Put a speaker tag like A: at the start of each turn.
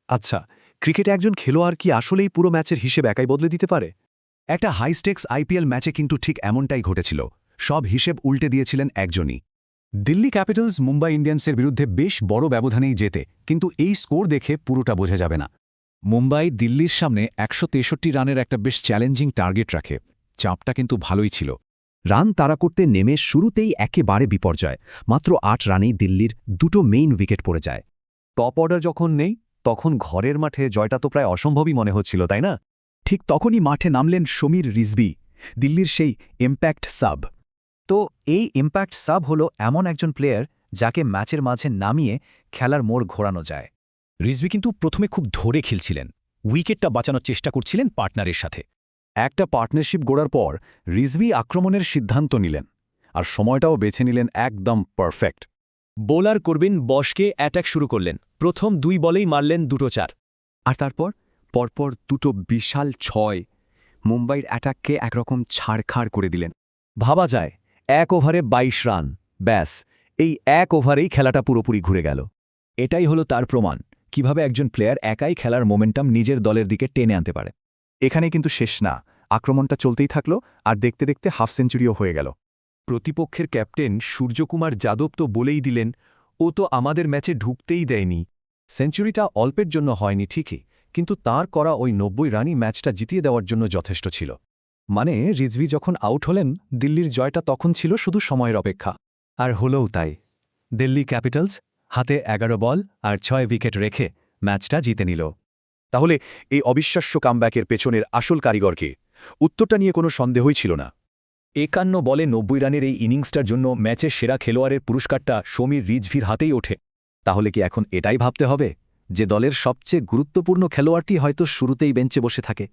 A: আচ্ছা, ক্রিকেটে একজন খেলোয়াড় কি আসলেই পুরো ম্যাচের হিসেব একাই বদলে দিতে পারে?
B: একটা হাইস্টেক্স আইপিএল ম্যাচে কিন্তু ঠিক এমনটাই ঘটেছিল। সব হিসেব উল্টে দিয়েছিলেন একজনই। দিল্লি ক্যাপিটালস মুম্বাই ইন্ডিয়ান্সের বিরুদ্ধে বেশ বড় ব্যবধানেই জেতে, কিন্তু এই স্কোর দেখে পুরোটা বোঝা যাবে না। মুম্বাই দিল্লির সামনে ১৬৩ রানের একটা বেশ চ্যালেঞ্জিং টার্গেট রাখে। চাপটা কিন্তু ভালোই ছিল।
C: রান তাড়া করতে নেমে শুরুতেই একেবারে বিপর্যয়। মাত্র ৮ রানেই দিল্লির দুটো মেইন উইকেট পড়ে যায়।
A: টপ অর্ডার যখন নেই, তখন ঘরের মাঠে জয়টা তো প্রায় অসম্ভবই মনে হচ্ছিল, তাই না?
B: ঠিক তখনই মাঠে নামলেন সমীর রিজভি, দিল্লির সেই ইম্প্যাক্ট সাব।
D: তো এই ইম্প্যাক্ট সাব হলো এমন একজন প্লেয়ার যাকে ম্যাচের মাঝে নামিয়ে খেলার মোড় ঘোরানো যায়।
E: রিজভি কিন্তু প্রথমে খুব ধরে খেলছিলেন, উইকেটটা বাঁচানোর চেষ্টা করছিলেন পার্টনারের সাথে।
B: একটা পার্টনারশিপ গড়ার পর রিজভি আক্রমণের সিদ্ধান্ত নিলেন, আর সময়টাও বেছে নিলেন একদম পারফেক্ট।
E: বোলার করবিন বসকে অ্যাটাক শুরু করলেন, প্রথম ২ বলেই মারলেন দুটো ৪।
C: আর তারপর পরপর দুটো বিশাল ৬ মুম্বাইয়ের অ্যাটাককে একরকম ছাড়খাড় করে দিলেন।
B: ভাবা যায় ১ ওভারে ২২ রান, ব্যাস এই ১ ওভারেই খেলাটা পুরোপুরি ঘুরে গেল। এটাই হলো তার প্রমাণ, কিভাবে একজন প্লেয়ার একাই খেলার মোমেন্টাম নিজের দলের দিকে টেনে আনতে পারে।
C: এখানে কিন্তু শেষ না, আক্রমণটা চলতেই থাকল, আর দেখতে দেখতে হাফ সেঞ্চুরিও হয়ে গেল।
A: প্রতিপক্ষের ক্যাপ্টেন সূর্যকুমার যাদব তো বলেই দিলেন, ও তো আমাদের ম্যাচে ঢুকতেই দেয়নি। সেঞ্চুরিটা অল্পের জন্য হয়নি ঠিকই, কিন্তু তার করা ওই ৯০ রানই ম্যাচটা জিতিয়ে দেওয়ার জন্য যথেষ্ট ছিল।
C: মানে রিজভি যখন আউট হলেন, দিল্লির জয়টা তখন ছিল শুধু সময়ের অপেক্ষা।
B: আর হলোও তাই। দিল্লি ক্যাপিটালস হাতে ১১ বল আর ৬ উইকেট রেখে ম্যাচটা জিতে নিল।
F: তাহলে এই অবিশ্বাস্য কামব্যাকের পেছনের আসল কারিগর কে? উত্তরটা নিয়ে কোনো সন্দেহই ছিল না।
E: ৫১ বলে ৯০ রানের এই ইনিংসটার জন্য ম্যাচের সেরা খেলোয়াড়ের পুরস্কারটা সমীর রিজভির হাতেই ওঠে।
B: তাহলে কি এখন এটাই ভাবতে হবে যে দলের সবচেয়ে গুরুত্বপূর্ণ খেলোয়াড়টি হয়তো শুরুতেই বেঞ্চে বসে থাকে?